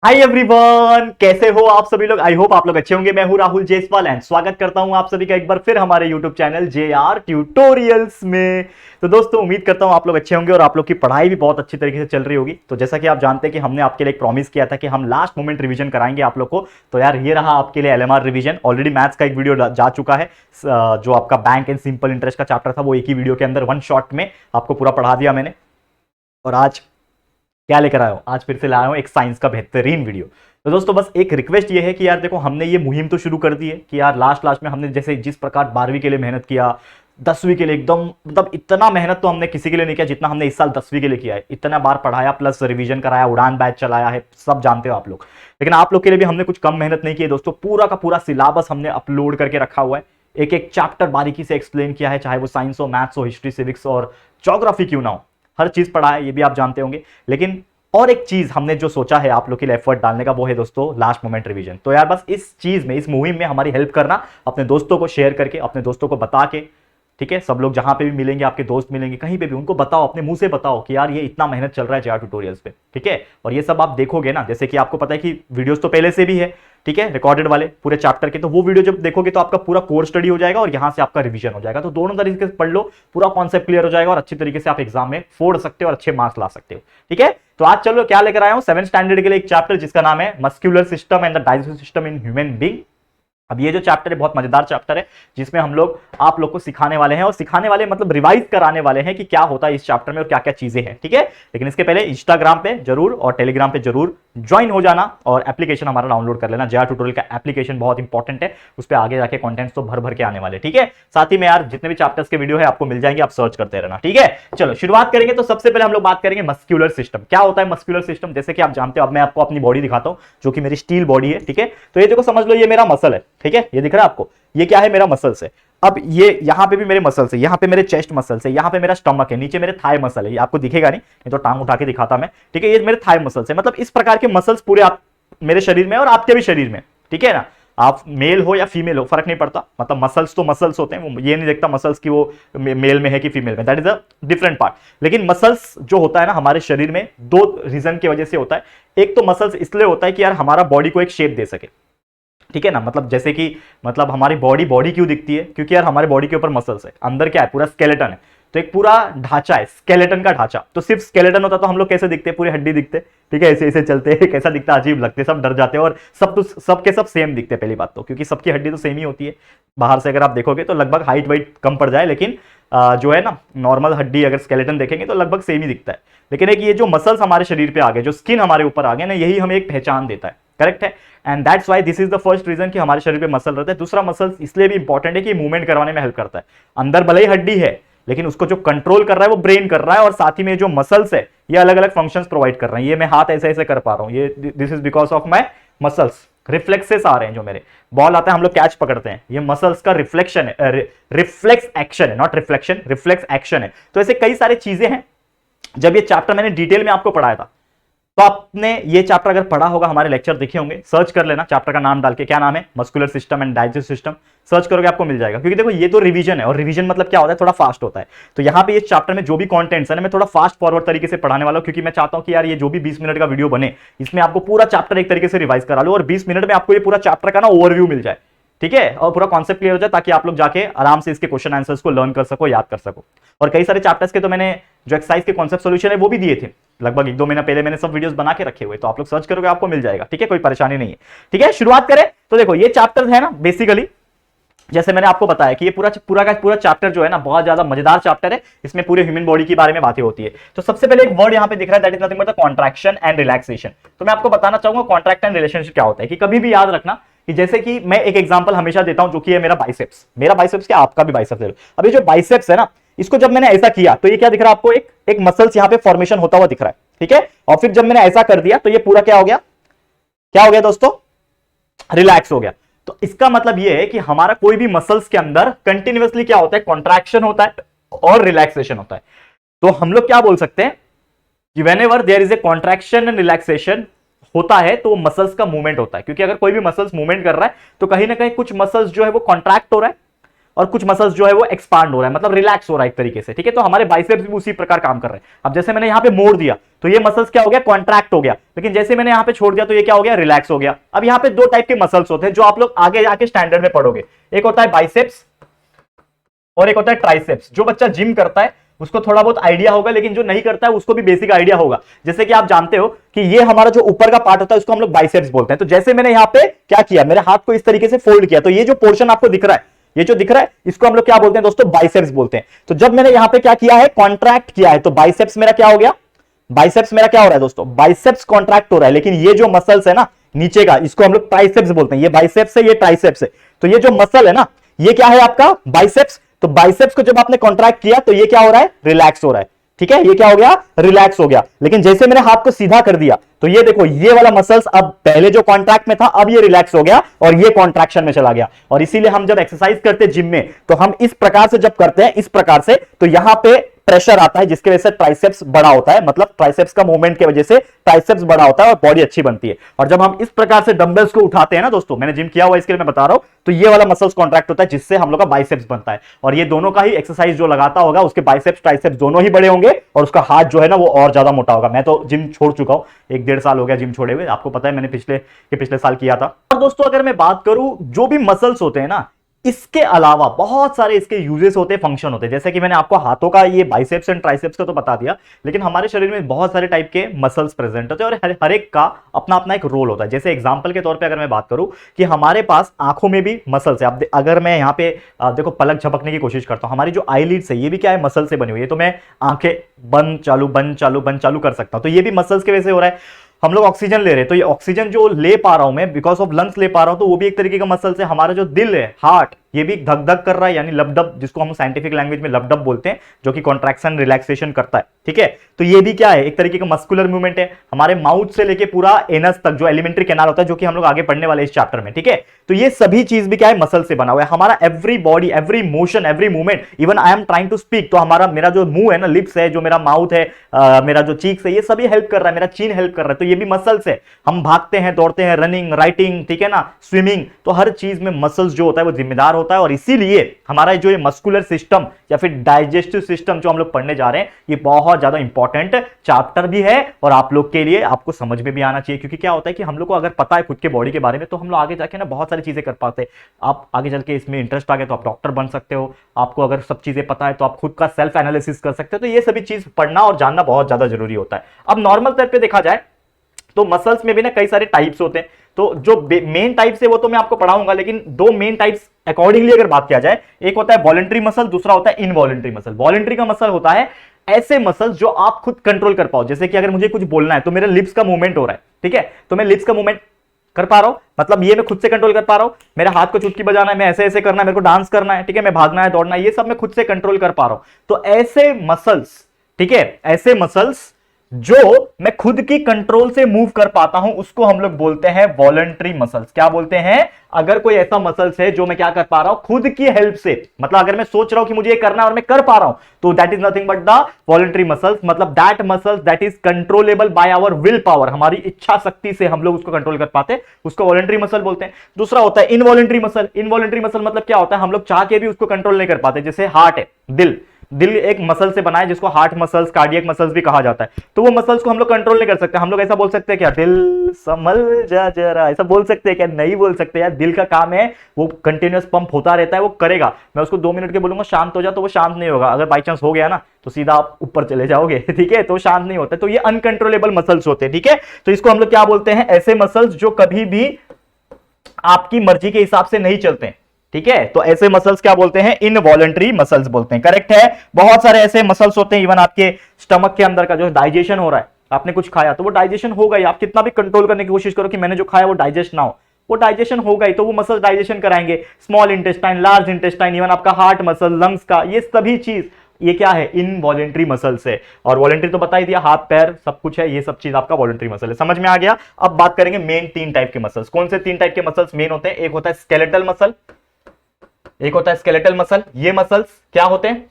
Hi everyone, कैसे हो आप सभी लोग। आई होप आप लोग अच्छे होंगे। मैं हूं राहुल जेसवाल एंड स्वागत करता हूं आप सभी का एक बार फिर हमारे यूट्यूब चैनल JR ट्यूटोरियल्स में। तो दोस्तों, उम्मीद करता हूं आप लोग अच्छे होंगे और आप लोग की पढ़ाई भी बहुत अच्छी तरीके से चल रही होगी। तो जैसा कि आप जानते हैं कि हमने आपके लिए एक प्रॉमिस किया था कि हम लास्ट मोमेंट रिवीजन कराएंगे आप लोग को। तो यार, ये रहा आपके लिए LMR रिवीजन। ऑलरेडी मैथ्स का एक वीडियो जा चुका है, जो आपका बैंक एंड सिंपल इंटरेस्ट का चैप्टर था, वो एक ही वीडियो के अंदर वन शॉट में आपको पूरा पढ़ा दिया मैंने। और आज क्या लेकर आया हूं? आज फिर से लाया हूं एक साइंस का बेहतरीन वीडियो। तो दोस्तों, बस एक रिक्वेस्ट ये है कि यार देखो, हमने ये मुहिम तो शुरू कर दी है कि यार लास्ट लास्ट में हमने जैसे जिस प्रकार 12वीं के लिए मेहनत किया, 10वीं के लिए एकदम मतलब इतना मेहनत तो हमने किसी के लिए नहीं किया जितना हमने इस साल 10वीं के लिए किया है। इतना बार पढ़ाया, प्लस रिवीजन कराया, उड़ान बैच चलाया है, सब जानते हो आप लोग। लेकिन आप लोग के लिए भी हमने कुछ कम मेहनत नहीं की है दोस्तों। पूरा का पूरा सिलेबस हमने अपलोड करके रखा हुआ है। एक एक चैप्टर बारीकी से एक्सप्लेन किया है, चाहे वो साइंस हो, मैथ्स हो, हिस्ट्री, सिविक्स और ज्योग्राफी क्यों ना हो, हर चीज पढ़ा है, ये भी आप जानते होंगे। लेकिन और एक चीज हमने जो सोचा है आप लोग के लिए एफर्ट डालने का, वो है दोस्तों लास्ट मोमेंट रिवीजन। तो यार बस इस चीज में, इस मुहिम में हमारी हेल्प करना, अपने दोस्तों को शेयर करके, अपने दोस्तों को बता के, ठीक है। सब लोग जहां पे भी मिलेंगे, आपके दोस्त मिलेंगे कहीं पे भी, उनको बताओ, अपने मुंह से बताओ कि यार ये इतना मेहनत चल रहा है JR ट्यूटोरियल्स पे, ठीक है। और ये सब आप देखोगे ना, जैसे कि आपको पता है कि वीडियोस तो पहले से भी है, ठीक है, रिकॉर्डेड वाले पूरे चैप्टर के। तो वो वीडियो जब देखोगे तो आपका पूरा कोर्स स्टडी हो जाएगा और यहां से आपका रिवीजन हो जाएगा। तो दोनों तरीके से पढ़ लो, पूरा कॉन्सेप्ट क्लियर हो जाएगा और अच्छी तरीके से आप एग्जाम में फोड़ सकते हो और अच्छे मार्क्स ला सकते हो, ठीक है। तो आज चलो क्या लेकर आया हूं, 7th स्टैंडर्ड के लिए एक चैप्टर जिसका नाम है muscular system and the digestive system in human being. अब ये जो चैप्टर है बहुत मजेदार चैप्टर है, जिसमें हम लोग आप लोग को सिखाने वाले हैं, और सिखाने वाले मतलब रिवाइज कराने वाले हैं कि क्या होता है इस चैप्टर में और क्या क्या चीजें हैं, ठीक है। लेकिन इसके पहले इंस्टाग्राम पे जरूर और टेलीग्राम पे जरूर ज्वाइन हो जाना और एप्लीकेशन हमारा डाउनलोड कर लेना। JR ट्यूटोरियल का एप्लीकेशन बहुत इंपॉर्टेंट है, उस पर आगे जाके कॉन्टेंट्स तो भर भर के आने वाले, ठीक है। साथ ही में यार जितने भी चैप्टर्स के वीडियो है आपको मिल जाएंगे, आप सर्च करते रहना, ठीक है। चलो शुरुआत करेंगे। तो सबसे पहले हम लोग बात करेंगे मस्कुलर सिस्टम। क्या होता है मस्कुलर सिस्टम? जैसे कि आप जानते हो, अब मैं आपको अपनी बॉडी दिखाता हूं, जो कि मेरी स्टील बॉडी है, ठीक है। तो ये देखो, समझ लो ये मेरा मसल है, ठीक है, ये दिख रहा है आपको, ये क्या है, मेरा मसल्स है। अब ये यहां पे भी मेरे मसल्स है, यहां पे मेरे चेस्ट मसल्स है, यहां पे मेरा स्टमक है, नीचे मेरे थाई मसल है, ये आपको दिखेगा नहीं तो टांग उठा के दिखाता मैं, ठीक है। ये मेरे थाई मसल्स है। मतलब इस प्रकार के मसल्स पूरे आप मेरे शरीर में और आपके भी शरीर में, ठीक है ना। आप मेल हो या फीमेल हो, फर्क नहीं पड़ता, मतलब मसल्स तो मसल्स होते हैं। वो ये नहीं देखता मसल्स की वो मेल में है कि फीमेल में, that is a different part. लेकिन मसल्स जो होता है ना हमारे शरीर में, दो रीजन की वजह से होता है। एक तो मसल्स इसलिए होता है कि यार हमारा बॉडी को एक शेप दे सके, ठीक है ना। मतलब जैसे कि मतलब हमारी बॉडी बॉडी क्यों दिखती है? क्योंकि यार हमारे बॉडी के ऊपर मसल्स है, अंदर क्या है, पूरा स्केलेटन है। तो एक पूरा ढांचा है, स्केलेटन का ढांचा। तो सिर्फ स्केलेटन होता तो हम लोग कैसे दिखते हैं? पूरी हड्डी दिखते, ठीक है, ऐसे ऐसे चलते हैं, कैसा दिखता, अजीब लगते, सब डर जाते हैं। और सब तो सब के सब सेम दिखते हैं पहली बात तो, क्योंकि सबकी हड्डी तो सेम ही होती है। बाहर से अगर आप देखोगे तो लगभग हाइट वाइट कम पड़ जाए, लेकिन जो है ना नॉर्मल हड्डी अगर स्केलेटन देखेंगे तो लगभग सेम ही दिखता है। लेकिन एक ये जो मसल्स हमारे शरीर पे आ गए, जो स्किन हमारे ऊपर आ गए ना, यही हमें एक पहचान देता है, करेक्ट है। And that's why this is the first reason कि हमारे शरीर पे मसल रहता है। दूसरा, मसल इसलिए भी इंपॉर्टेंट है कि मूवमेंट करवाने में हेल्प करता है। अंदर भले ही हड्डी है, लेकिन उसको जो कंट्रोल कर रहा है वो ब्रेन कर रहा है, और साथ ही में जो मसल्स है ये अलग अलग फंक्शंस प्रोवाइड कर रहे हैं। ये मैं हाथ ऐसे ऐसे कर पा रहा हूं, ये this is because of my muscles. Reflexes आ रहे हैं, जो मेरे बॉल आता है, हम लोग कैच पकड़ते हैं, ये मसल्स का रिफ्लेक्शन है, रिफ्लेक्स एक्शन है, नॉट रिफ्लेक्शन, रिफ्लेक्स एक्शन है। तो ऐसे कई सारी चीजें हैं। जब ये चैप्टर मैंने डिटेल में आपको पढ़ाया था, तो आपने ये चैप्टर अगर पढ़ा होगा, हमारे लेक्चर देखे होंगे, सर्च कर लेना चैप्टर का नाम डाल के, क्या नाम है, muscular system and digestive system. Search करोगे आपको मिल जाएगा। क्योंकि देखो ये तो रिवीजन है, और रिवीजन मतलब क्या होता है, थोड़ा फास्ट होता है। तो यहाँ पे ये चैप्टर में जो भी कंटेंट्स है ना, मैं थोड़ा फास्ट फॉरवर्ड तरीके से पढ़ाने वाला हूँ, क्योंकि मैं चाहता हूँ कि यार ये जो भी 20 मिनट का वीडियो बने, इसमें आपको पूरा चैप्टर एक तरीके से रिवाइज करा लो, और 20 मिनट में आपको ये पूरा चैप्टर का ना ओवरव्यू मिल जाए, ठीक है, और पूरा कॉन्सेप्ट क्लियर हो जाए, ताकि आप लोग जाके आराम से इसके क्वेश्चन आंसर्स को लर्न कर सको, याद कर सको। और कई सारे चैप्टर्स के तो मैंने जो एक्सरसाइज के कॉन्सेप्ट सॉल्यूशन है वो भी दिए थे, लगभग 1-2 महीना पहले मैंने सब वीडियोस बना के रखे हुए। तो आप लोग सर्च करोगे आपको मिल जाएगा, ठीक है, कोई परेशानी नहीं है, ठीक है। शुरुआत करें तो देखो ये चैप्टर है ना, बेसिकली जैसे मैंने आपको बताया कि ये पूरा पूरा का पूरा चैप्टर जो है ना, बहुत ज्यादा मजेदार चैप्टर है। इसमें पूरे ह्यूमन बॉडी के बारे में बातें होती है। तो सबसे पहले एक वर्ड यहां पे दिख रहा है, that is nothing but the contraction and relaxation. तो मैं आपको बताना चाहूंगा कॉन्ट्रैक्ट एंड रिलेशनशिप क्या होता है, कि कभी भी याद रखना कि जैसे कि मैं एक एग्जांपल हमेशा देता हूं, जो कि है मेरा बाइसेप्स। मेरा बाइसेप्स क्या, आपका भी बाइसेप्स ले लो। अब ये जो बाइसेप्स है ना, इसको जब मैंने ऐसा किया तो ये क्या दिख रहा है आपको, एक मसल्स यहां पे फॉर्मेशन होता हुआ दिख रहा है, ठीक है। और फिर जब मैंने ऐसा कर दिया तो ये पूरा क्या हो गया, क्या हो गया दोस्तों, रिलैक्स हो गया। तो इसका मतलब यह है कि हमारा कोई भी मसल्स के अंदर कंटिन्यूअसली क्या होता है, कॉन्ट्रैक्शन होता है और रिलैक्सेशन होता है। तो हम लोग क्या बोल सकते हैं कि whenever there is a contraction and relaxation होता है, तो मसल्स का मूवमेंट होता है। क्योंकि अगर कोई भी मसल्स मूवमेंट कर रहा है तो कहीं ना कहीं कुछ मसल्स जो है वो कॉन्ट्रैक्ट हो रहा है और कुछ मसल्स जो है वो एक्सपांड हो रहा है, मतलब रिलैक्स हो रहा है एक तरीके से, ठीक है। तो हमारे बाइसेप्स भी उसी प्रकार काम कर रहे हैं। अब जैसे मैंने यहाँ पे मोड़ दिया तो ये मसल्स क्या हो गया, कॉन्ट्रैक्ट हो गया, लेकिन जैसे मैंने यहाँ पे छोड़ दिया तो ये क्या हो गया, रिलैक्स हो गया। अब यहाँ पे दो टाइप के मसल्स होते हैं जो आप लोग आगे जाके स्टैंडर्ड में पढ़ोगे, एक होता है बाइसेप्स और एक होता है ट्राइसेप्स। जो बच्चा जिम करता है उसको थोड़ा बहुत आइडिया होगा, लेकिन जो नहीं करता है उसको भी बेसिक आइडिया होगा। जैसे कि आप जानते हो कि ये हमारा जो ऊपर का पार्ट होता है उसको हम लोग बाइसेप्स बोलते हैं। तो जैसे मैंने यहाँ पे क्या किया, मेरे हाथ को इस तरीके से फोल्ड किया, तो ये जो पोर्शन आपको दिख रहा है, ये जो दिख रहा है इसको हम लोग क्या बोलते हैं दोस्तों, बाइसेप्स बोलते हैं। तो जब मैंने यहाँ पे क्या किया है, कॉन्ट्रैक्ट किया है, तो बाइसेप्स मेरा क्या हो गया, बाइसेप्स मेरा क्या हो रहा है दोस्तों, बाइसेप्स कॉन्ट्रैक्ट हो रहा है। लेकिन ये जो मसल्स है ना नीचे का, इसको हम लोग ट्राइसेप्स बोलते हैं। ये बाइसेप्स है, ये ट्राइसेप्स है। तो ये जो मसल है ना, ये क्या है आपका बाइसेप्स। तो बाइसेप्स को जब आपने कॉन्ट्रैक्ट किया तो ये क्या हो रहा है, रिलैक्स हो रहा है, ठीक है। ये क्या हो गया, रिलैक्स हो गया। लेकिन जैसे मैंने हाथ को सीधा कर दिया तो ये देखो, ये वाला मसल्स अब पहले जो कॉन्ट्रैक्ट में था अब ये रिलैक्स हो गया और ये कॉन्ट्रैक्शन में चला गया। और इसीलिए हम जब एक्सरसाइज करते हैं जिम में तो हम इस प्रकार से जब करते हैं, इस प्रकार से, तो यहां पे प्रेशर आता है जिसकी वजह से ट्राइसेप्स बड़ा होता है, मतलब ट्राइसेप्स का मूवमेंट की वजह से ट्राइसेप्स बड़ा होता है और बॉडी अच्छी बनती है। और जब हम इस प्रकार से डंबल्स को उठाते हैं ना दोस्तों, मैंने जिम किया हुआ इसके लिए मैं बता रहा हूं, तो ये वाला मसल्स कॉन्ट्रैक्ट होता है जिससे हम लोग का बाइसेप्स बनता है। और ये दोनों का ही एक्सरसाइज जो लगाता होगा उसके बाइसेप्स ट्राइसेप्स दोनों ही बड़े होंगे और उसका हाथ जो है ना वो और ज्यादा मोटा होगा। मैं तो जिम छोड़ चुका हूं, 1-1.5 साल हो गया जिम छोड़े हुए, आपको पता है मैंने पिछले साल किया था। और दोस्तों अगर मैं बात करूं, जो भी मसल्स होते हैं ना, इसके अलावा बहुत सारे इसके यूजेस होते हैं, फंक्शन होते हैं। जैसे कि मैंने आपको हाथों का ये बाइसेप्स एंड ट्राइसेप्स का तो बता दिया, लेकिन हमारे शरीर में बहुत सारे टाइप के मसल्स प्रेजेंट होते हैं और हर एक का अपना अपना एक रोल होता है। जैसे एग्जांपल के तौर पे अगर मैं बात करूं कि हमारे पास आंखों में भी मसल्स है। अब अगर मैं यहाँ पे देखो पलक झपकने की कोशिश करता हूं, हमारी जो आईलिड्स है ये भी क्या है, मसल से बनी हुई है। तो मैं आंखें बंद चालू बंद चालू बंद चालू कर सकता हूं, तो ये भी मसल्स की वजह से हो रहा है। हम लोग ऑक्सीजन ले रहे हैं तो ये ऑक्सीजन जो ले पा रहा हूं मैं, बिकॉज ऑफ लंग्स ले पा रहा हूं, तो वो भी एक तरीके का मसल से। हमारा जो दिल है, हार्ट, ये भी धक धक कर रहा है, यानी लबडब, जिसको हम साइंटिफिक लैंग्वेज में लबडब बोलते हैं, जो कि कॉन्ट्रैक्शन रिलैक्सेशन करता है, ठीक है। तो ये भी क्या है, एक तरीके का मस्कुलर मूवमेंट है। हमारे माउथ से लेके पूरा एनस तक जो एलिमेंट्री कैनाल होता है, जो कि हम लोग आगे पढ़ने वाले इस चैप्टर में, ठीक है। तो ये सभी चीज भी क्या है, मसल से बना हुआ है। हमारा every body, every motion, every movement, even I am trying to speak, तो मेरा जो मुंह है ना, लिप्स है, जो मेरा माउथ है, मेरा जो चीक्स है, ये सभी हेल्प कर रहा है, मेरा चीन हेल्प कर रहा है, तो ये भी मसल्स है। हम भागते हैं, दौड़ते हैं, रनिंग, राइटिंग, ठीक है ना, स्विमिंग, तो हर चीज में मसल्स जो होता है वो जिम्मेदार होता है। और इसीलिए हमारा जो ये मस्कुलर सिस्टम या फिर डाइजेस्टिव सिस्टम जो हम लोग पढ़ने जा रहे हैं, ये बहुत ज्यादा इंपॉर्टेंट चैप्टर भी है और आप लोग के लिए, आपको समझ में भी आना चाहिए। क्योंकि क्या होता है कि हम लोग को अगर पता है खुद के बॉडी के बारे में, तो हम लोग आगे जाके ना बहुत सारी चीजें कर पाते हैं। आप आगे चल के इसमें इंटरेस्ट आ गया तो आप डॉक्टर बन सकते हो। आपको अगर सब चीजें पता है तो आप खुद का सेल्फ एनालिसिस कर सकते हो। तो ये सभी चीज पढ़ना और जानना बहुत ज्यादा जरूरी होता है। अब नॉर्मल तौर पे देखा जाए तो मसल्स में भी ना कई सारे टाइप्स होते हैं। तो जो मेन टाइप्स है वो तो मैं आपको पढ़ाऊंगा, लेकिन दो मेन टाइप्स अकॉर्डिंगली अगर बात किया जाए, एक होता है वॉलंटरी मसल, दूसरा होता है इनवॉलंटरी मसल। वॉलंटरी का मसल होता है ऐसे मसल्स जो आप खुद कंट्रोल कर पाओ। जैसे कि अगर मुझे कुछ बोलना है तो मेरे लिप्स का मूवमेंट हो रहा है, ठीक है, तो मैं लिप्स का मूवमेंट कर पा रहा हूं, मतलब ये मैं खुद से कंट्रोल कर पा रहा हूं। मेरे हाथ को चुटकी बजाना है, मैं ऐसे ऐसे करना है, मेरे को डांस करना है, ठीक है, मैं भागना है, दौड़ना है, ये सब मैं खुद से कंट्रोल कर पा रहा हूं। तो ऐसे मसल्स, ठीक है, ऐसे मसल्स जो मैं खुद की कंट्रोल से मूव कर पाता हूं, उसको हम लोग बोलते हैं वॉलंटरी मसल्स। क्या बोलते हैं, अगर कोई ऐसा मसल्स है जो मैं क्या कर पा रहा हूं खुद की हेल्प से, मतलब अगर मैं सोच रहा हूं कि मुझे ये करना है और मैं कर पा रहा हूं, तो that is nothing but the voluntary muscles. मतलब that muscles that is controllable by our will power, हमारी इच्छा शक्ति से हम लोग उसको कंट्रोल कर पाते हैं, उसको वॉलंटरी मसल बोलते हैं। दूसरा होता है इनवॉलंटरी मसल। इनवॉलंटरी मसल मतलब क्या होता है, हम लोग चाह के भी उसको कंट्रोल नहीं कर पाते। जैसे हार्ट है, दिल एक मसल से बना है जिसको हार्ट मसल्स, कार्डियक मसल्स भी कहा जाता है। तो वो मसल्स को हम लोग कंट्रोल नहीं कर सकते। हम लोग ऐसा बोल सकते हैं क्या, दिल संभल जा जरा, ऐसा बोल सकते हैं क्या, नहीं बोल सकते यार। दिल का काम है वो कंटिन्यूअस पंप होता रहता है, वो करेगा। मैं उसको 2 मिनट के बोलूंगा शांत हो जा, तो वो शांत नहीं होगा। अगर बाई चांस हो गया ना तो सीधा आप ऊपर चले जाओगे, ठीक है, तो शांत नहीं होता। तो ये अनकंट्रोलेबल मसल्स होते हैं, ठीक है। तो इसको हम लोग क्या बोलते हैं, ऐसे मसल्स जो कभी भी आपकी मर्जी के हिसाब से नहीं चलते हैं, ठीक है। तो ऐसे मसल्स क्या बोलते हैं, इनवॉलंटरी मसल्स बोलते हैं, करेक्ट है। बहुत सारे ऐसे मसल्स होते हैं, इवन आपके स्टमक के अंदर का जो डाइजेशन हो रहा है, आपने कुछ खाया तो वो डाइजेशन होगा ही। आप कितना भी कंट्रोल करने की कोशिश करो कि मैंने जो खाया वो डाइजेस्ट ना हो, वो डाइजेशन होगा ही, तो वो मसल्स डाइजेशन कराएंगे। Small intestine, large intestine, even आपका हार्ट मसल, लंग्स का, ये सभी चीज ये क्या है, इनवॉलंटरी मसल्स है। और वॉलंटरी तो बता ही दिया, हाथ पैर सब कुछ है, ये सब चीज आपका वॉलंटरी मसल है। समझ में आ गया। अब बात करेंगे मेन 3 टाइप के मसल्स। कौन से 3 टाइप के मसल्स मेन होते हैं, एक होता है स्केलेटल मसल, एक होता है स्केलेटल मसल। ये मसल्स क्या होते हैं,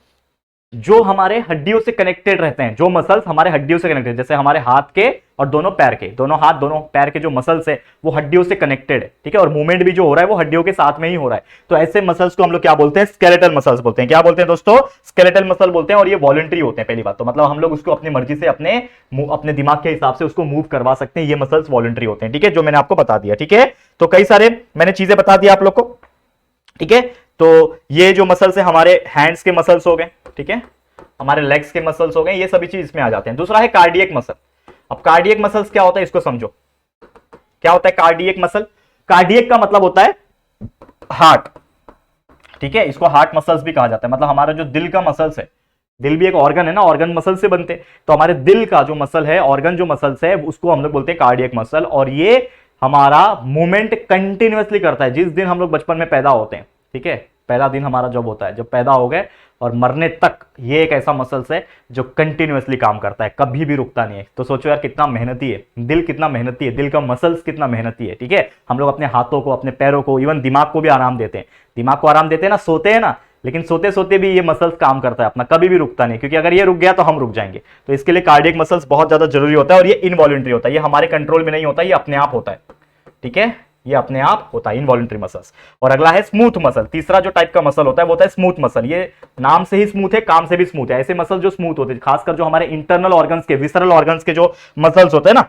जो हमारे हड्डियों से कनेक्टेड रहते हैं, जो मसल्स हमारे हड्डियों से कनेक्टेड, जैसे हमारे हाथ के और दोनों पैर के, दोनों हाथ दोनों पैर के जो मसल्स है वो हड्डियों से कनेक्टेड है, ठीक है, और मूवमेंट भी जो हो रहा है वो हड्डियों के साथ में ही हो रहा है। तो ऐसे मसल्स को हम लोग क्या बोलते हैं, स्केलेटल मसल्स बोलते हैं। क्या बोलते हैं दोस्तों, स्केलेटल मसल बोलते हैं। और ये वॉलंटरी होते हैं, पहली बात तो मतलब हम लोग उसको अपनी मर्जी से अपने दिमाग के हिसाब से उसको मूव करवा सकते हैं। ये मसल्स वॉलंटरी होते हैं, ठीक है, जो मैंने आपको बता दिया, ठीक है। तो कई सारे मैंने चीजें बता दी आप लोग को, ठीक है। तो ये जो मसल्स है हमारे हैंड्स के मसल्स हो गए, ठीक है, हमारे लेग्स के मसल्स हो गए, ये सभी चीज इसमें आ जाते हैं। दूसरा है कार्डियक मसल। अब कार्डियक मसल्स क्या होता है इसको समझो। क्या होता है कार्डियक मसल? कार्डियक का मतलब होता है हार्ट, ठीक है, इसको हार्ट मसल्स भी कहा जाता है। मतलब हमारा जो दिल का मसल्स है, दिल भी एक ऑर्गन है ना, ऑर्गन मसल से बनते हैं, तो हमारे दिल का जो मसल है, ऑर्गन जो मसल्स है, उसको हम लोग बोलते हैं कार्डियक मसल। और ये हमारा मूवमेंट कंटिन्यूअसली करता है जिस दिन हम लोग बचपन में पैदा होते हैं, ठीक है, पहला दिन हमारा जब होता है, जब पैदा हो गए और मरने तक, ये एक ऐसा मसल्स है जो कंटिन्यूअसली काम करता है, कभी भी रुकता नहीं है। तो सोचो यार कितना मेहनती है दिल, कितना मेहनती है दिल का मसल्स, कितना मेहनती है, ठीक है। हम लोग अपने हाथों को, अपने पैरों को, इवन दिमाग को भी आराम देते हैं। दिमाग को आराम देते हैं ना, सोते हैं ना, लेकिन सोते सोते भी ये मसल्स काम करता है अपना, कभी भी रुकता नहीं, क्योंकि अगर ये रुक गया तो हम रुक जाएंगे। तो इसके लिए कार्डियक मसल्स बहुत ज्यादा जरूरी होता है। और ये इनवॉलंटरी होता है, ये हमारे कंट्रोल में नहीं होता, ये अपने आप होता है, ठीक है, ये अपने आप होता है, इनवॉलंटरी मसल्स। और अगला है स्मूथ मसल। तीसरा जो टाइप का मसल होता है वो होता है स्मूथ मसल। ये नाम से ही स्मूथ है, काम से भी स्मूथ है। ऐसे मसल जो स्मूथ होते हैं, खासकर जो हमारे इंटरनल ऑर्गन्स के, विसरल ऑर्गन्स के जो मसल्स होते हैं ना,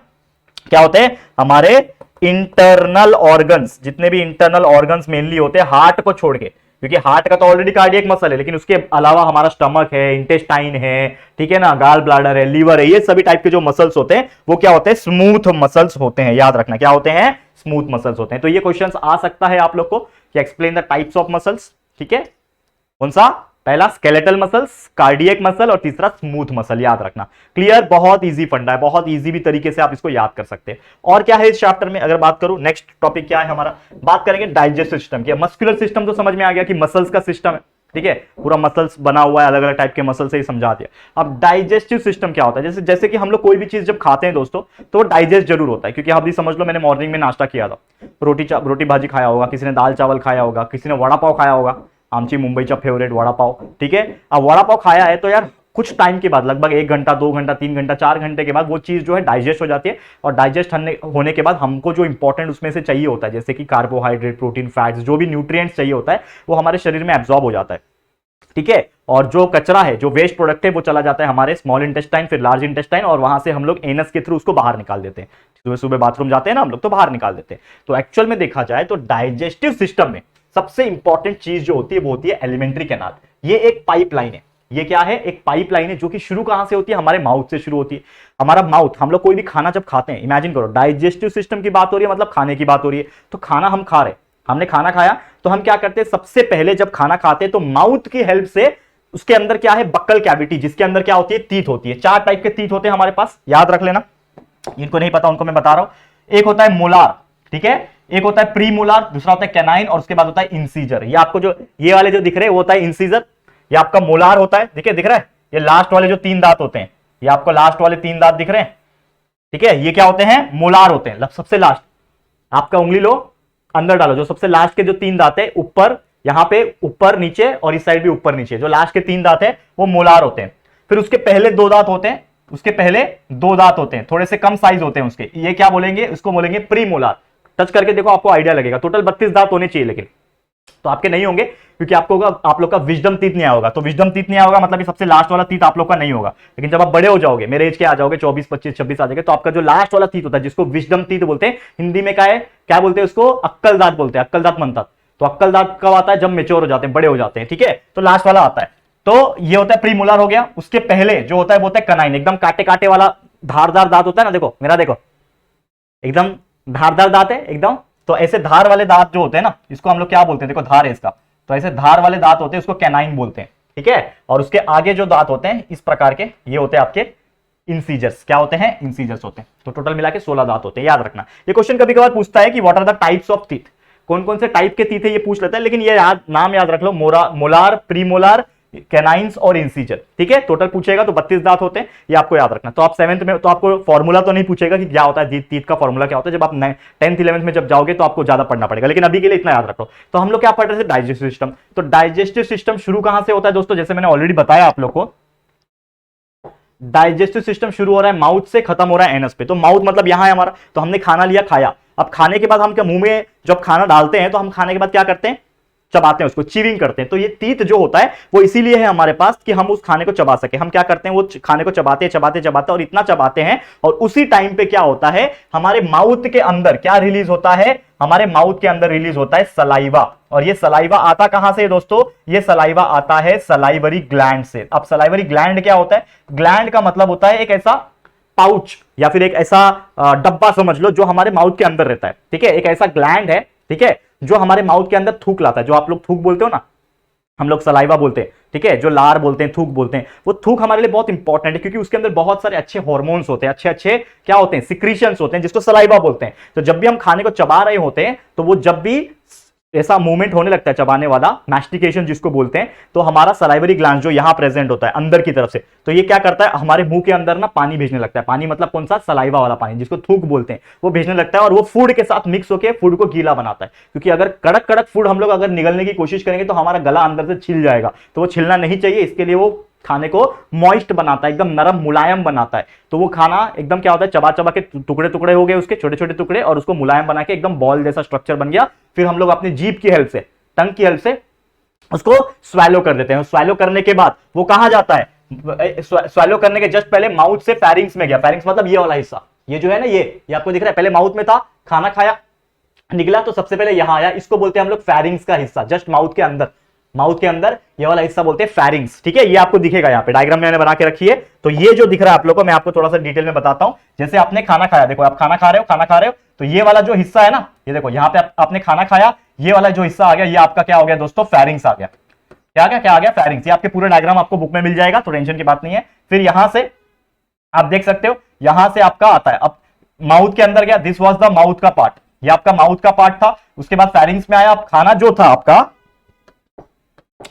क्या होते हैं, हमारे इंटरनल ऑर्गन्स, जितने भी इंटरनल ऑर्गन्स मेनली होते हैं हार्ट को छोड़ के, क्योंकि हार्ट का तो ऑलरेडी कार्डियक मसल है, लेकिन उसके अलावा हमारा स्टमक है, इंटेस्टाइन है, ठीक है ना, गाल ब्लाडर है, लीवर है, ये सभी टाइप के जो मसल्स होते हैं वो क्या होते हैं, स्मूथ मसल्स होते हैं। याद रखना क्या होते हैं, स्मूथ मसल्स होते हैं। तो ये क्वेश्चंस आ सकता है आप लोग को कि explain the types of muscles, ठीक है। कौन सा? पहला स्केलेटल मसल्स, कार्डियक मसल, और तीसरा स्मूथ मसल। याद रखना, क्लियर, बहुत इजी फंडा है, बहुत इजी भी तरीके से आप इसको याद कर सकते हैं। और क्या है इस चैप्टर में अगर बात करूं, नेक्स्ट टॉपिक क्या है हमारा, बात करेंगे डाइजेस्टिव सिस्टम की। मस्कुलर सिस्टम तो समझ में आ गया कि मसल्स का सिस्टम है, ठीक है, पूरा मसल्स बना हुआ है, अलग अलग टाइप के मसल से ही समझा दिया। अब डाइजेस्टिव सिस्टम क्या होता है, जैसे जैसे कि हम लोग कोई भी चीज जब खाते हैं दोस्तों, तो वो डाइजेस्ट जरूर होता है। क्योंकि आप भी समझ लो, मैंने मॉर्निंग में नाश्ता किया था, रोटी भाजी खाया होगा, किसी ने दाल चावल खाया होगा, किसी ने वड़ा पाव खाया होगा, आमची मुंबईचा फेवरेट वड़ा पाव, ठीक है। अब वड़ा पाव खाया है तो यार कुछ टाइम के बाद, लगभग 1 घंटा 2 घंटा 3 घंटा 4 घंटे के बाद वो चीज जो है डाइजेस्ट हो जाती है। और डाइजेस्ट होने के बाद हमको जो इंपॉर्टेंट उसमें से चाहिए होता है, जैसे कि कार्बोहाइड्रेट, प्रोटीन, फैट्स, जो भी न्यूट्रिएंट्स चाहिए होता है, वो हमारे शरीर में एब्जॉर्ब हो जाता है, ठीक है। और जो कचरा है, जो वेस्ट प्रोडक्ट है, वो चला जाता है हमारे स्मॉल इंटेस्टाइन, फिर लार्ज इंटेस्टाइन, और वहां से हम लोग एनस के थ्रू उसको बाहर निकाल देते हैं। सुबह सुबह बाथरूम जाते हैं ना हम लोग, तो बाहर निकाल देते हैं। तो एक्चुअल में देखा जाए तो डाइजेस्टिव सिस्टम में सबसे इंपॉर्टेंट चीज जो होती है वो होती है एलिमेंट्री कैनाल। ये एक पाइपलाइन है। ये क्या है, एक पाइपलाइन है जो कि शुरू कहां से होती है, हमारे माउथ से शुरू होती है। हमारा माउथ, हम लोग कोई भी खाना जब खाते हैं, इमेजिन करो डाइजेस्टिव सिस्टम की बात हो रही है, मतलब खाने की बात हो रही है, तो खाना हम खा रहे, हमने खाना खाया, तो हम क्या करते हैं, सबसे पहले जब खाना खाते हैं तो माउथ की हेल्प से उसके अंदर क्या है, बक्कल कैविटी, जिसके अंदर क्या होती है, तीत होती है। 4 टाइप के तीत होते हैं हमारे पास, याद रख लेना, इनको नहीं पता उनको मैं बता रहा हूं। एक होता है मोलार, ठीक है, एक होता है प्रीमोलार, दूसरा होता है कैनाइन, और उसके बाद होता है इंसीजर। ये आपको जो ये वाले जो दिख रहे हैं वो होता है इंसीजर, ये आपका मोलार होता है, देखिए दिख रहा है, ये लास्ट वाले जो 3 दांत होते हैं, ये आपको लास्ट वाले 3 दांत दिख रहे हैं, ठीक है, ये क्या होते हैं, मोलार होते हैं। सबसे लास्ट आपका उंगली लो, अंदर डालो, जो सबसे लास्ट के जो 3 दांत है, ऊपर, यहां पे ऊपर नीचे, और इस साइड भी ऊपर नीचे, जो लास्ट के 3 दांत है वो मोलार होते हैं। फिर उसके पहले 2 दांत होते हैं, उसके पहले 2 दांत होते हैं, थोड़े से कम साइज होते हैं उसके, ये क्या बोलेंगे, उसको बोलेंगे प्रीमोलार। टच करके देखो, आपको आइडिया लगेगा। टोटल 32 दांत होने चाहिए, लेकिन तो आपके नहीं होंगे, क्योंकि आप लोग का विजडम टीथ नहीं आया होगा। तो विजडम टीथ नहीं आया होगा मतलब सबसे लास्ट वाला टीथ आप लोग का नहीं होगा। लेकिन जब आप बड़े हो जाओगे, मेरे एज के आ जाओगे, 24 25 26 आ जाओगे, तो आपका जो लास्ट वाला टीथ होता है, जिसको विजडम टीथ बोलते हैं, हिंदी में क्या बोलते हैं उसको, अक्कल दांत बोलते हैं, अक्कल दांत मनता। तो अक्कल दांत कब आता है, जब मेच्योर हो जाते हैं, बड़े हो जाते हैं, ठीक है। तो लास्ट वाला आता है, तो ये होता है प्रीमोलार हो गया। उसके पहले जो होता है वो होता है कनाइन, एकदम काटे काटे वाला धारदार दांत होता है ना, देखो मेरा, देखो एकदम धारदार दांत है एकदम। तो ऐसे धार वाले दांत जो होते हैं ना, इसको हम लोग क्या बोलते हैं, देखो धार है इसका, तो ऐसे धार वाले दांत होते हैं, उसको कैनाइन बोलते हैं, ठीक है। और उसके आगे जो दांत होते हैं इस प्रकार के, ये होते हैं आपके इंसीजर्स। क्या होते हैं, इंसीजर्स होते हैं। तो टोटल मिला के 16 दांत होते हैं, याद रखना। ये क्वेश्चन कभी कभार पूछता है कि what are the types of teeth, कौन कौन से टाइप के टीथ है ये पूछ लेता है, लेकिन ये नाम याद रख लो, मोलार, प्रीमोलार, कैनाइंस और इंसीजर। ठीक है, टोटल पूछेगा तो 32 दांत होते हैं, ये आपको याद रखना। तो आप 7th में तो आपको फॉर्मूला तो नहीं पूछेगा कि क्या होता है तीत का फॉर्मूला क्या होता है, जब आप 10th 11th में जब जाओगे तो आपको ज्यादा पढ़ना पड़ेगा, लेकिन अभी के लिए इतना याद रखो। तो हम लोग क्या पढ़ रहे थे, डाइजेस्टिव सिस्टम। तो डाइजेस्टिव सिस्टम शुरू कहां से होता है दोस्तों, जैसे मैंने ऑलरेडी बताया आप लोग को, डाइजेस्टिव सिस्टम शुरू हो रहा है माउथ से, खत्म हो रहा है एनस पे। तो माउथ मतलब यहां है हमारा, तो हमने खाना लिया, खाया। अब खाने के बाद हम क्या मुंह में जब खाना डालते हैं तो हम खाने के बाद क्या करते हैं, चबाते हैं, उसको चीविंग करते हैं। तो ये तीत जो होता है वो इसीलिए है हमारे पास कि हम उस खाने को चबा सके। हम क्या करते हैं, वो खाने को चबाते चबाते चबाते और इतना चबाते हैं, और उसी टाइम पे क्या होता है, हमारे माउथ के अंदर क्या रिलीज होता है, हमारे माउथ के अंदर रिलीज होता है सलाइवा। और ये सलाइवा आता कहां से दोस्तों, ये सलाइवा आता है सलाइवरी ग्लैंड से। अब सलाइवरी ग्लैंड क्या होता है, ग्लैंड का मतलब होता है एक ऐसा पाउच या फिर एक ऐसा डब्बा समझ लो जो हमारे माउथ के अंदर रहता है। ठीक है, एक ऐसा ग्लैंड है, ठीक है, जो हमारे माउथ के अंदर थूक लाता है। जो आप लोग थूक बोलते हो ना, हम लोग सलाइवा बोलते हैं, ठीक है, जो लार बोलते हैं, थूक बोलते हैं, वो थूक हमारे लिए बहुत इंपॉर्टेंट है, क्योंकि उसके अंदर बहुत सारे अच्छे हार्मोन्स होते हैं, अच्छे अच्छे क्या होते हैं, सिक्रीशंस होते हैं, जिसको सलाइवा बोलते हैं। तो जब भी हम खाने को चबा रहे होते हैं, तो वो जब भी ऐसा मूवमेंट होने लगता है चबाने वाला, मैस्टिकेशन जिसको बोलते हैं, तो हमारा सलाइवरी ग्लैंड जो यहां प्रेजेंट होता है अंदर की तरफ से, तो ये क्या करता है, हमारे मुंह के अंदर ना पानी भेजने लगता है। पानी मतलब कौन सा, सलाइवा वाला पानी, जिसको थूक बोलते हैं, वो भेजने लगता है, और वो फूड के साथ मिक्स होकर फूड को गीला बनाता है। क्योंकि अगर कड़क कड़क फूड हम लोग अगर निगलने की कोशिश करेंगे तो हमारा गला अंदर से छिल जाएगा, तो वो छिलना नहीं चाहिए, इसके लिए वो खाने को मॉइस्ट बनाता है, एकदम नरम मुलायम बनाता है। तो वो खाना एकदम क्या होता है, चबा चबा के टुकड़े टुकड़े हो गए, उसके छोटे छोटे टुकड़े, और उसको मुलायम बना के एकदम बॉल जैसा स्ट्रक्चर बन गया। फिर हम लोग अपनी जीभ की हेल्प से, टंग की हेल्प से उसको स्वेलो कर देते हैं। स्वेलो करने के बाद वो कहां जाता है, स्वेलो करने के जस्ट पहले माउथ से फेरिंग्स में गया। फेरिंग्स मतलब ये वाला हिस्सा, ये जो है ना, ये आपको दिख रहा है, पहले माउथ में था, खाना खाया, निकला तो सबसे पहले यहां आया, इसको बोलते हैं हम लोग फेरिंग्स का हिस्सा, जस्ट माउथ के अंदर, माउथ के अंदर ये वाला हिस्सा बोलते हैं फेरिंग्स। ठीक है, ये आपको दिखेगा यहाँ पे डायग्राम में मैंने बना के रखी है। तो ये जो दिख रहा है आप लोगों को, मैं आपको थोड़ा सा डिटेल में बताता हूं। जैसे आपने खाना खाया, देखो आप खाना खा रहे हो, तो ये वाला जो हिस्सा है ना, ये देखो यहाँ पे आपने खाना खाया, ये वाला जो हिस्सा आ गया, ये आपका क्या हो गया दोस्तों, फेरिंग्स आ गया। क्या आ गया, फेरिंग्स। ये आपके पूरे डायग्राम आपको बुक में मिल जाएगा, तो टेंशन की बात नहीं है। फिर यहां से आप देख सकते हो, यहां से आपका आता है, अब माउथ के अंदर गया, दिस वॉज द माउथ का पार्ट, ये आपका माउथ का पार्ट था। उसके बाद फेरिंग्स में आया, अब खाना जो था आपका,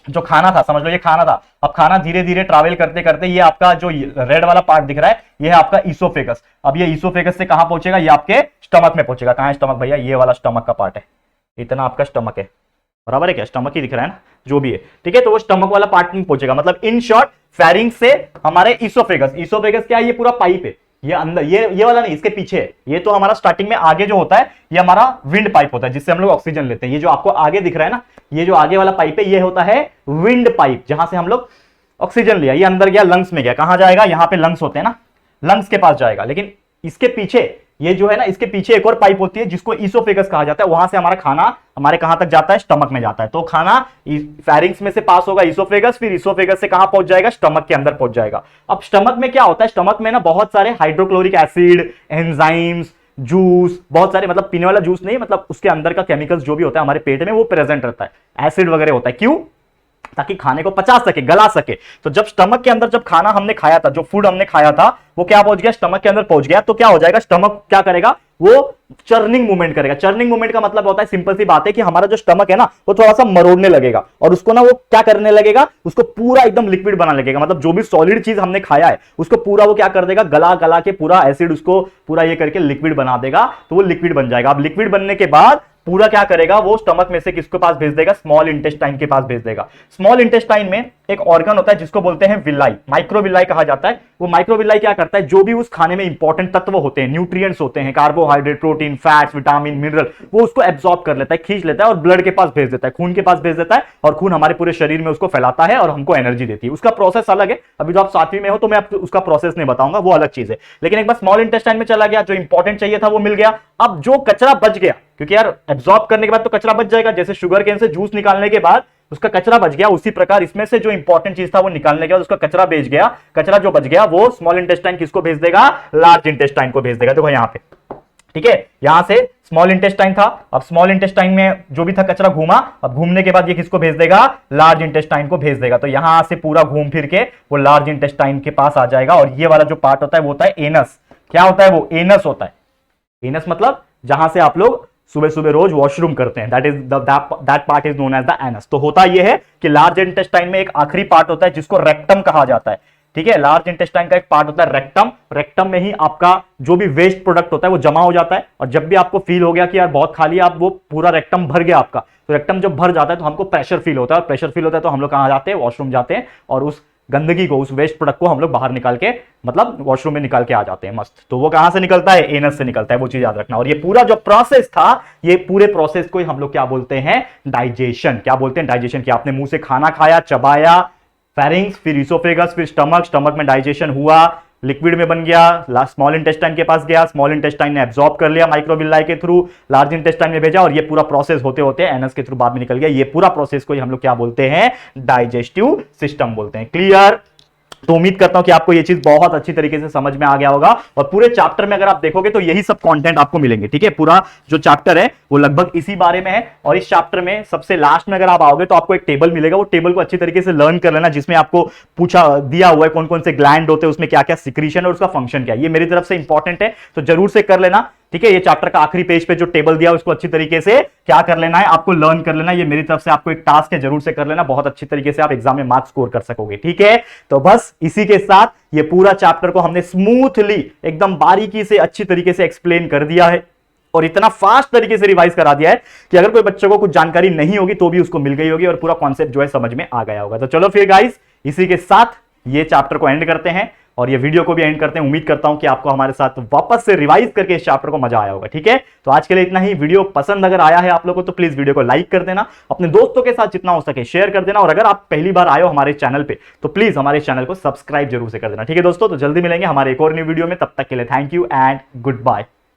जो खाना था, समझ लो ये खाना था। अब खाना धीरे धीरे ट्रैवल करते करते ये आपका जो रेड वाला पार्ट दिख रहा है, ये है आपका ईसोफेगस। अब ये ईसोफेगस से कहां पहुंचेगा, ये आपके स्टमक में पहुंचेगा। कहां है स्टमक भैया, ये वाला स्टमक का पार्ट है, इतना आपका स्टमक है, बराबर है क्या, स्टमक ही दिख रहा है ना, जो भी है, ठीक है। तो वो स्टमक वाला पार्ट में पहुंचेगा, मतलब इन शॉर्ट फेरिंग्स से हमारे ईसोफेगस। ईसोफेगस क्या है, ये पूरा पाइप है, ये अंदर, ये वाला नहीं, इसके पीछे है। ये तो हमारा स्टार्टिंग में आगे जो होता है, ये हमारा विंड पाइप होता है, जिससे हम लोग ऑक्सीजन लेते हैं। ये जो आपको आगे दिख रहा है ना, ये जो आगे वाला पाइप है, ये होता है विंड पाइप, जहां से हम लोग ऑक्सीजन लिया। ये अंदर गया, लंग्स में गया, कहां जाएगा, यहां पे लंग्स होते हैं ना, लंग्स के पास जाएगा। लेकिन इसके पीछे, ये जो है ना, इसके पीछे एक और पाइप होती है जिसको ईसोफेगस कहा जाता है। वहां से हमारा खाना हमारे कहां तक जाता है, स्टमक में जाता है। तो खाना फेरिंग्स में से पास होगा ईसोफेगस, फिर ईसोफेगस से कहां पहुंच जाएगा, स्टमक के अंदर पहुंच जाएगा। अब स्टमक में क्या होता है, स्टमक में ना बहुत सारे हाइड्रोक्लोरिक एसिड, एंजाइम्स, जूस, बहुत सारे, मतलब पीने वाला जूस नहीं, मतलब उसके अंदर का केमिकल्स जो भी होता है हमारे पेट में, वो प्रेजेंट रहता है, एसिड वगैरह होता है। क्यों, ताकि खाने को पचा सके, गला सके। तो जब स्टमक के अंदर जब खाना हमने खाया था, जो फूड हमने खाया था, वो क्या पहुंच गया, स्टमक के अंदर पहुंच गया, तो क्या हो जाएगा, स्टमक क्या करेगा, वो चर्निंग मूवमेंट करेगा। चर्निंग मूवमेंट का मतलब होता है, सिंपल सी बात है कि हमारा जो स्टमक है ना, वो थोड़ा सा मरोड़ने लगेगा, और उसको ना वो क्या करने लगेगा, उसको पूरा एकदम लिक्विड बना लगेगा। मतलब जो भी सॉलिड चीज हमने खाया है, उसको पूरा वो क्या कर देगा, गला गला के पूरा एसिड उसको पूरा ये करके लिक्विड बना देगा। तो वो लिक्विड बन जाएगा। अब लिक्विड बनने के बाद पूरा क्या करेगा, वो स्टमक में से किसके पास भेज देगा, स्मॉल इंटेस्टाइन के पास भेज देगा। स्मॉल इंटेस्टाइन में एक ऑर्गन होता है जिसको बोलते हैं विलाई, माइक्रोविलाई कहा जाता है। वो माइक्रोविलाई क्या करता है, जो भी उस खाने में इंपॉर्टेंट तत्व होते हैं, न्यूट्रिएंट्स होते हैं, carbohydrate, protein, fats, vitamin, mineral, वो उसको एब्जॉर्ब कर लेता है, खींच लेता है, और ब्लड के पास भेज देता है, खून के पास भेज देता है, और खून हमारे पूरे शरीर में उसको फैलाता है और हमको एनर्जी देती है। उसका प्रोसेस अलग है, अभी जो आप 7वीं में हो तो मैं आपको उसका प्रोसेस नहीं बताऊंगा, वो अलग चीज है। लेकिन एक बार स्मॉल इंटेस्टाइन में चला गया, जो इंपॉर्टेंट चाहिए था वो मिल गया। अब जो कचरा बच गया, क्योंकि यार एब्जॉर्ब करने के बाद तो कचरा बच जाएगा, जैसे शुगर केन से जूस निकालने के बाद उसका कचरा बच गया, उसी प्रकार इसमें से जो इंपॉर्टेंट चीज था वो निकालने के बाद उसका कचरा बेच गया। कचरा जो बच गया वो स्मॉल इंटेस्टाइन किसको भेज देगा, लार्ज इंटेस्टाइन को भेज देगा। देखो यहां पे, ठीक है, यहां से स्मॉल इंटेस्टाइन था, अब स्मॉल इंटेस्टाइन में जो भी था कचरा घूमा, अब घूमने के बाद ये किसको भेज देगा, लार्ज इंटेस्टाइन को भेज देगा। तो यहां से पूरा घूम फिर के वो लार्ज इंटेस्टाइन के पास आ जाएगा। और ये वाला जो पार्ट होता है वो होता है एनस। क्या होता है वो, एनस होता है। एनस मतलब जहां से आप लोग सुबह सुबह रोज वॉशरूम करते हैं, that part is known as the anus. तो होता यह है कि लार्ज इंटेस्टाइन में एक आखिरी पार्ट होता है जिसको रेक्टम कहा जाता है, ठीक है। लार्ज इंटेस्टाइन का एक पार्ट होता है रेक्टम, रेक्टम में ही आपका जो भी वेस्ट प्रोडक्ट होता है वो जमा हो जाता है। और जब भी आपको फील हो गया कि यार बहुत खाली है, आप वो पूरा रेक्टम भर गया आपका, तो रेक्टम जब भर जाता है तो हमको प्रेशर फील होता है, और प्रेशर फील होता है तो हम लोग कहां जाते हैं, वॉशरूम जाते हैं, और उस गंदगी को, उस वेस्ट प्रोडक्ट को हम लोग बाहर निकाल के, मतलब वॉशरूम में निकाल के आ जाते हैं मस्त। तो वो कहां से निकलता है, एनस से निकलता है, वो चीज याद रखना। और ये पूरा जो प्रोसेस था, ये पूरे प्रोसेस को ही हम लोग क्या बोलते हैं, डाइजेशन। क्या बोलते हैं, डाइजेशन। क्या आपने मुंह से खाना खाया, चबाया, फेरिंग्स, फिर इसोफेगस, फिर स्टमक, स्टमक में डाइजेशन हुआ, लिक्विड में बन गया, स्मॉल इंटेस्टाइन के पास गया, स्मॉल इंटेस्टाइन ने एब्जॉर्ब कर लिया माइक्रोविलाई के थ्रू, लार्ज इंटेस्टाइन में भेजा, और ये पूरा प्रोसेस होते होते एनस के थ्रू बाद में निकल गया। ये पूरा प्रोसेस को ही हम लोग क्या बोलते हैं, डाइजेस्टिव सिस्टम बोलते हैं। क्लियर। तो उम्मीद करता हूं कि आपको ये चीज बहुत अच्छी तरीके से समझ में आ गया होगा, और पूरे चैप्टर में अगर आप देखोगे तो यही सब कंटेंट आपको मिलेंगे, ठीक है। पूरा जो चैप्टर है वो लगभग इसी बारे में है। और इस चैप्टर में सबसे लास्ट में अगर आप आओगे तो आपको एक टेबल मिलेगा, वो टेबल को अच्छी तरीके से लर्न कर लेना, जिसमें आपको पूछा दिया हुआ है कौन कौन से ग्लैंड होते हैं, उसमें क्या क्या सिक्रीशन और उसका फंक्शन क्या है। ये मेरी तरफ से इंपॉर्टेंट है, तो जरूर से कर लेना, ठीक है। ये चैप्टर का आखिरी पेज पे जो टेबल दिया उसको अच्छी तरीके से क्या कर लेना है, आपको लर्न कर लेना। ये मेरी तरफ से आपको एक टास्क है, जरूर से कर लेना, बहुत अच्छी तरीके से आप एग्जाम में मार्क्स स्कोर कर सकोगे, ठीक है। तो बस इसी के साथ ये पूरा चैप्टर को हमने स्मूथली, एकदम बारीकी से, अच्छी तरीके से एक्सप्लेन कर दिया है, और इतना फास्ट तरीके से रिवाइज करा दिया है कि अगर कोई बच्चे को कुछ जानकारी नहीं होगी तो भी उसको मिल गई होगी, और पूरा कॉन्सेप्ट जो है समझ में आ गया होगा। तो चलो फिर गाइस, इसी के साथ ये चैप्टर को एंड करते हैं, और ये वीडियो को भी एंड करते हैं। उम्मीद करता हूं कि आपको हमारे साथ वापस से रिवाइज करके इस चैप्टर को मजा आया होगा, ठीक है। तो आज के लिए इतना ही। वीडियो पसंद अगर आया है आप लोगों को तो प्लीज वीडियो को लाइक कर देना, अपने दोस्तों के साथ जितना हो सके शेयर कर देना, और अगर आप पहली बार आए हो हमारे चैनल पे तो प्लीज हमारे चैनल को सब्सक्राइब जरूर से कर देना, ठीक है दोस्तों। तो जल्दी मिलेंगे हमारे एक और न्यू वीडियो में, तब तक के लिए thank you and good bye.